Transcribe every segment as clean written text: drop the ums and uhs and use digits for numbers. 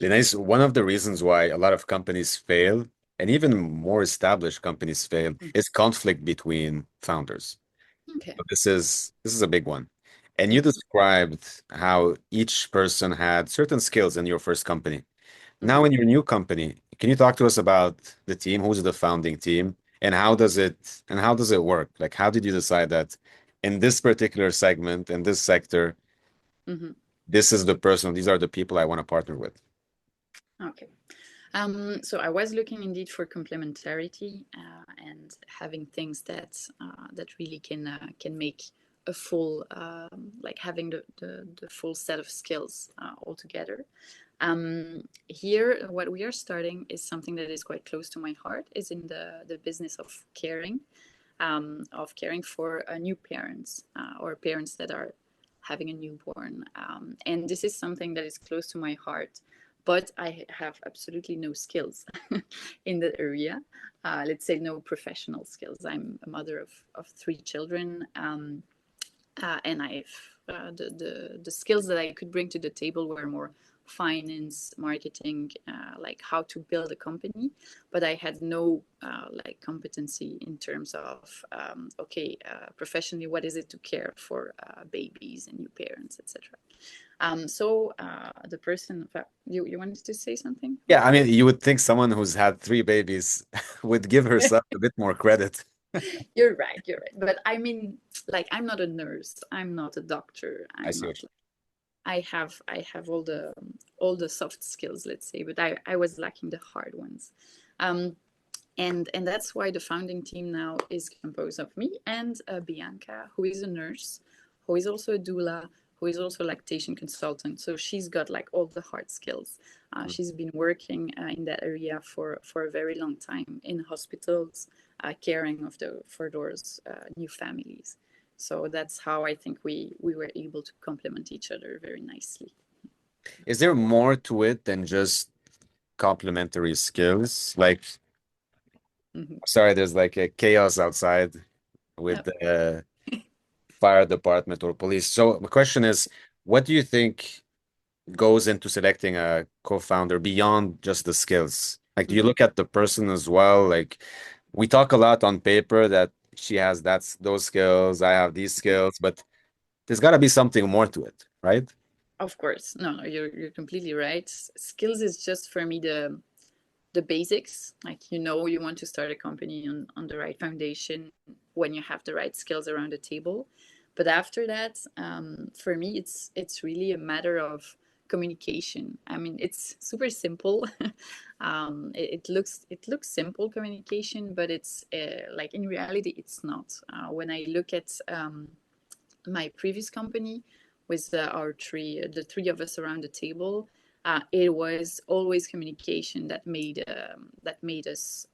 Lénaïs, one of the reasons why a lot of companies fail, and even more established companies fail, Mm. is conflict between founders. Okay. So this is a big one. And you Mhm, described how each person had certain skills in your first company. Now mhm. in your new company, can you talk to us about the team? Who's the founding team? And how does it work? Like how did you decide that in this particular segment, in this sector, Mhm. these are the people I want to partner with? Okay. So I was looking indeed for complementarity and having things that really can make a full like having the full set of skills all together. Here, what we are starting is something that is quite close to my heart. Is in the business of caring for new parents or parents that are having a newborn. And this is something that is close to my heart, but I have absolutely no skills in that area. Let's say no professional skills. I'm a mother of three children, and I've the skills that I could bring to the table were more finance, marketing, like how to build a company, but I had no like competency in terms of okay, professionally, what is it to care for babies and new parents, etc. So the person, you wanted to say something? Yeah, I mean, you would think someone who's had three babies would give herself a bit more credit. You're right, you're right. But I mean, like, I'm not a nurse, I'm not a doctor, I I'm see not what you I have all the soft skills, let's say, but I was lacking the hard ones. Um, and that's why the founding team now is composed of me and Bianca, who is a nurse, who is also a doula, who is also a lactation consultant. So she's got like all the hard skills. mean. She's been working in that area for a very long time in hospitals, caring of the for those new families. So that's how I think we were able to complement each other very nicely. Is there more to it than just complementary skills? Like, Mm-hmm. sorry, there's like a chaos outside with Yep. the fire department or police. So the question is, what do you think goes into selecting a co-founder beyond just the skills? Like, do you Mm-hmm. look at the person as well? Like, we talk a lot on paper that she has those skills, I have these skills, but there's got to be something more to it, right? Of course, no, you're completely right. Skills is just for me the basics. Like you want to start a company on the right foundation when you have the right skills around the table. But after that, for me, it's really a matter of communication. I mean, it's super simple. It looks simple communication, but it's like in reality, it's not. When I look at my previous company with the three of us around the table, it was always communication that made us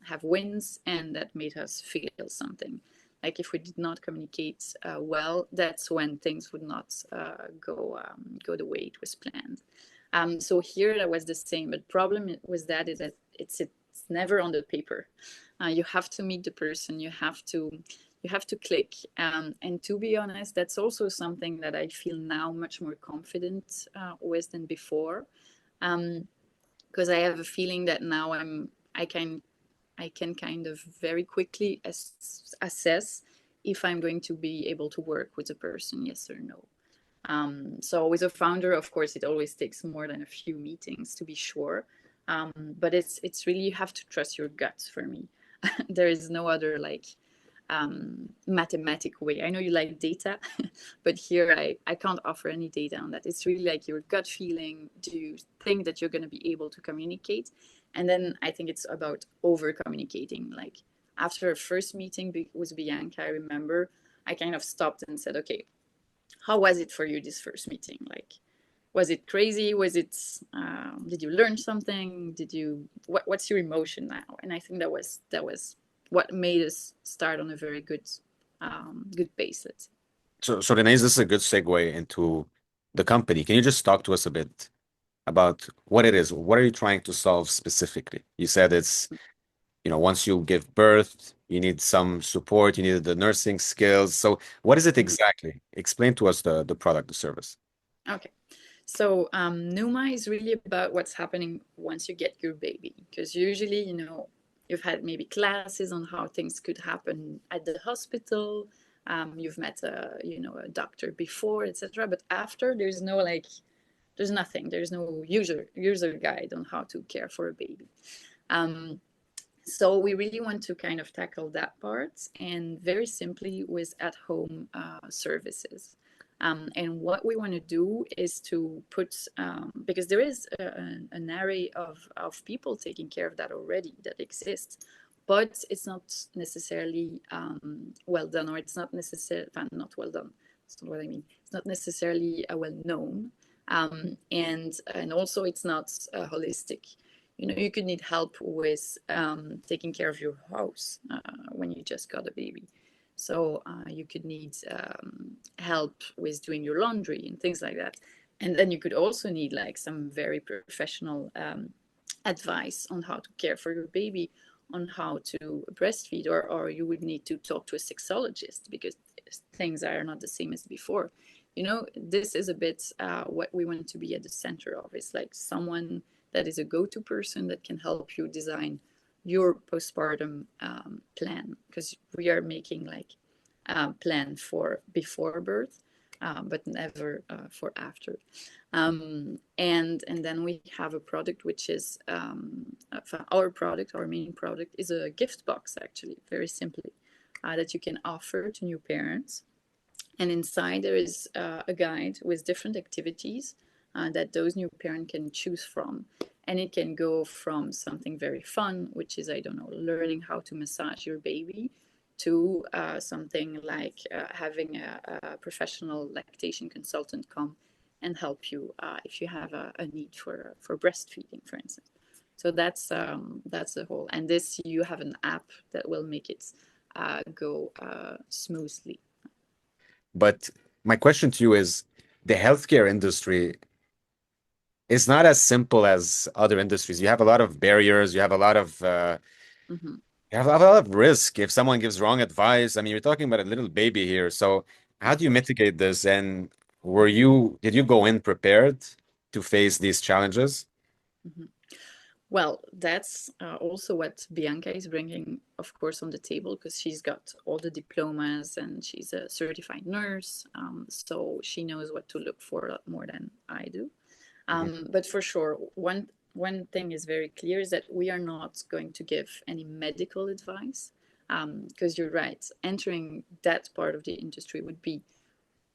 have wins and that made us feel something. Like if we did not communicate well, that's when things would not go the way it was planned. So here that was the same, but problem was that is that it's never on the paper. You have to meet the person. You have to click. And to be honest, that's also something that I feel now much more confident with than before, because I have a feeling that now I can kind of very quickly assess if I'm going to be able to work with a person, yes or no. So with a founder, of course, it always takes more than a few meetings to be sure. But it's really, you have to trust your guts for me. There is no other like mathematic way. I know you like data, but here I can't offer any data on that. It's really like your gut feeling. Do you think that you're going to be able to communicate? And then I think it's about over communicating. Like after a first meeting with Bianca, I remember I kind of stopped and said, okay, how was it for you this first meeting? Like, was it crazy? Was it? Did you learn something? What's your emotion now? And I think that was what made us start on a very good base. Let's say. So Denise, this is a good segue into the company. Can you just talk to us a bit about what it is? What are you trying to solve specifically? You said once you give birth, you need some support, you need the nursing skills. So what is it Mhm. exactly? Explain to us the product, the service. Okay. So Nouma is really about what's happening once you get your baby, because usually, you've had maybe classes on how things could happen at the hospital. You've met a doctor before, etc. But after, there's no like, there's nothing. There's no user guide on how to care for a baby. Um, so we really want to kind of tackle that part, and very simply with at-home services. And what we want to do is to put, because there is an array of people taking care of that already that exists, but it's not necessarily well done, or it's not necessarily, not well done. That's not what I mean. It's not necessarily well known, and also it's not holistic. You could need help with taking care of your house when you just got a baby. So you could need help with doing your laundry and things like that. And then you could also need like some very professional advice on how to care for your baby, on how to breastfeed, or you would need to talk to a sexologist because things are not the same as before. This is a bit what we want to be at the center of. It's like someone that is a go-to person that can help you design your postpartum plan, because we are making like a plan for before birth, but never for after. And then we have a product which is our main product is a gift box, actually, very simply, that you can offer to new parents. And inside there is a guide with different activities that those new parents can choose from. And it can go from something very fun, which is, I don't know, learning how to massage your baby, to something like having a professional lactation consultant come and help you if you have a need for breastfeeding, for instance. So that's the whole. And this, you have an app that will make it go smoothly. But my question to you is, the healthcare industry is not as simple as other industries. You have a lot of barriers. Mhm. You have a lot of risk if someone gives wrong advice. I mean, you're talking about a little baby here. So how Of do you course. mitigate this? And did you go in prepared to face these challenges? Mhm. Well, that's also what Bianca is bringing, of course, on the table, because she's got all the diplomas and she's a certified nurse. So she knows what to look for a lot more than I do. Mhm. But for sure, one thing is very clear is that we are not going to give any medical advice, because you're right. Entering that part of the industry would be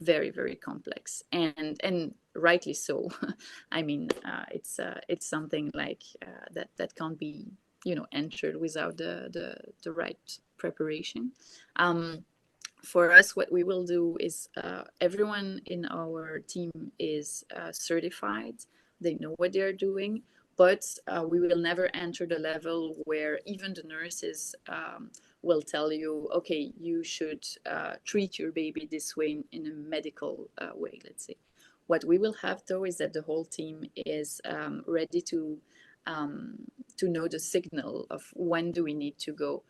very, very complex, and rightly so. I mean, it's something like that can't be entered without the right preparation. Um, for us, what we will do is everyone in our team is certified. They know what they're doing, but we will never enter the level where even the nurses will tell you, okay, you should treat your baby this way in a medical way, let's say. What we will have, though, is that the whole team is ready um, to know the signal of when do we need to go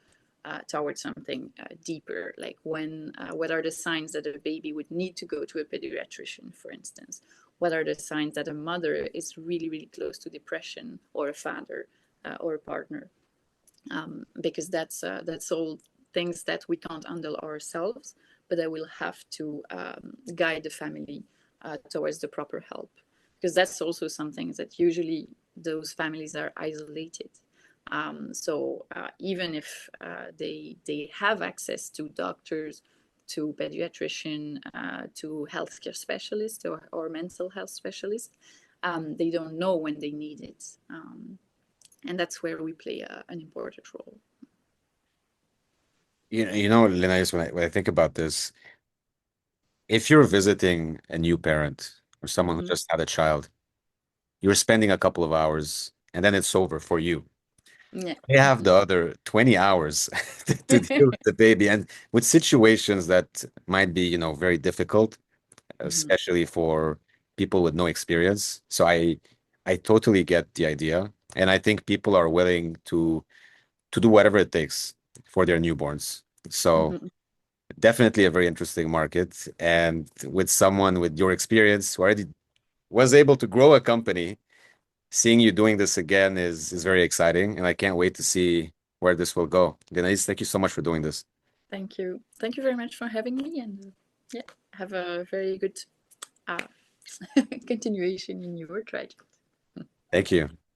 towards something deeper, like what are the signs that a baby would need to go to a pediatrician, for instance? What are the signs that a mother is really, really close to depression, or a father, or a partner? Because that's all things that we can't handle ourselves, but I will have to guide the family towards the proper help, because that's also something that usually those families are isolated. So even if they have access to doctors, to pediatrician, to healthcare specialists, or mental health specialists, they don't know when they need it. And that's where we play an important role. Lénaïs, when I think about this, if you're visiting a new parent or someone who Mm-hmm. just had a child, you're spending a couple of hours and then it's over for you. Yeah. They have Mm-hmm. the other 20 hours to deal with the baby and with situations that might be, very difficult, Mm-hmm. especially for people with no experience. So I totally get the idea. And I think people are willing to do whatever it takes for their newborns. So Mm-hmm. definitely a very interesting market. And with someone with your experience who already was able to grow a company, seeing you doing this again is very exciting, and I can't wait to see where this will go. Lénaïs, thank you so much for doing this. Thank you. Thank you very much for having me, and yeah, have a very good uh, continuation in your trajectory. Thank you.